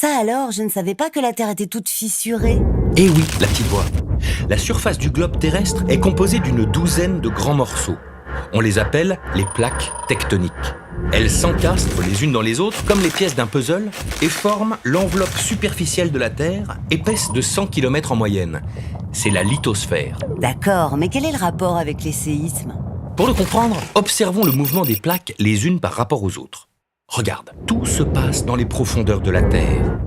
Ça alors, je ne savais pas que la Terre était toute fissurée. Eh oui, la petite voix. La surface du globe terrestre est composée d'une douzaine de grands morceaux. On les appelle les plaques tectoniques. Elles s'encastrent les unes dans les autres comme les pièces d'un puzzle et forment l'enveloppe superficielle de la Terre, épaisse de 100 km en moyenne. C'est la lithosphère. D'accord, mais quel est le rapport avec les séismes? Pour le comprendre, observons le mouvement des plaques les unes par rapport aux autres. Regarde, tout se passe dans les profondeurs de la Terre.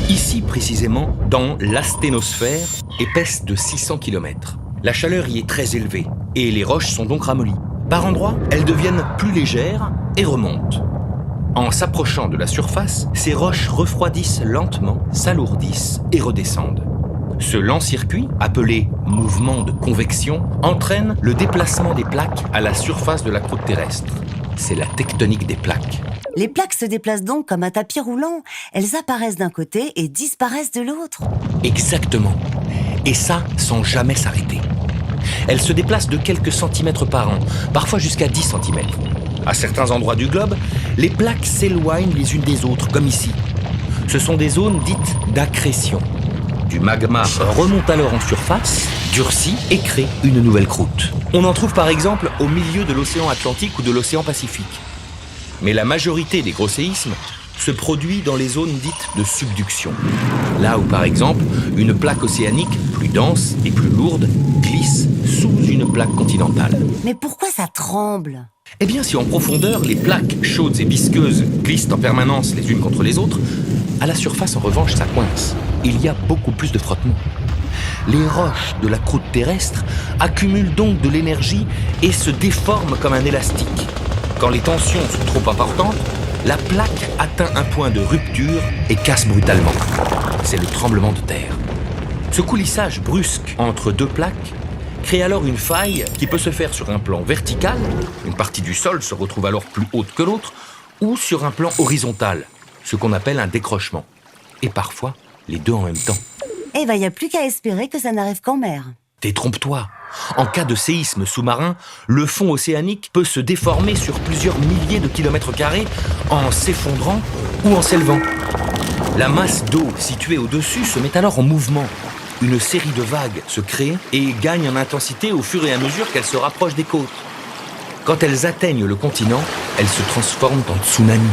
Ici, précisément, dans l'asténosphère, épaisse de 600 km. La chaleur y est très élevée et les roches sont donc ramollies. Par endroits, elles deviennent plus légères et remontent. En s'approchant de la surface, ces roches refroidissent lentement, s'alourdissent et redescendent. Ce lent circuit, appelé mouvement de convection, entraîne le déplacement des plaques à la surface de la croûte terrestre. C'est la tectonique des plaques. Les plaques se déplacent donc comme un tapis roulant. Elles apparaissent d'un côté et disparaissent de l'autre. Exactement. Et ça, sans jamais s'arrêter. Elles se déplacent de quelques centimètres par an, parfois jusqu'à 10 centimètres. À certains endroits du globe, les plaques s'éloignent les unes des autres, comme ici. Ce sont des zones dites d'accrétion. Du magma remonte alors en surface, durcit et crée une nouvelle croûte. On en trouve par exemple au milieu de l'océan Atlantique ou de l'océan Pacifique. Mais la majorité des gros séismes se produit dans les zones dites de subduction. Là où, par exemple, une plaque océanique plus dense et plus lourde glisse sous une plaque continentale. Mais pourquoi ça tremble? Eh bien, si en profondeur, les plaques chaudes et visqueuses glissent en permanence les unes contre les autres, à la surface, en revanche, ça coince. Il y a beaucoup plus de frottement. Les roches de la croûte terrestre accumulent donc de l'énergie et se déforment comme un élastique. Quand les tensions sont trop importantes, la plaque atteint un point de rupture et casse brutalement. C'est le tremblement de terre. Ce coulissage brusque entre deux plaques crée alors une faille qui peut se faire sur un plan vertical, une partie du sol se retrouve alors plus haute que l'autre, ou sur un plan horizontal, ce qu'on appelle un décrochement. Et parfois, les deux en même temps. Eh ben, il n'y a plus qu'à espérer que ça n'arrive qu'en mer. Détrompe-toi. En cas de séisme sous-marin, le fond océanique peut se déformer sur plusieurs milliers de kilomètres carrés en s'effondrant ou en s'élevant. La masse d'eau située au-dessus se met alors en mouvement. Une série de vagues se crée et gagne en intensité au fur et à mesure qu'elles se rapprochent des côtes. Quand elles atteignent le continent, elles se transforment en tsunamis.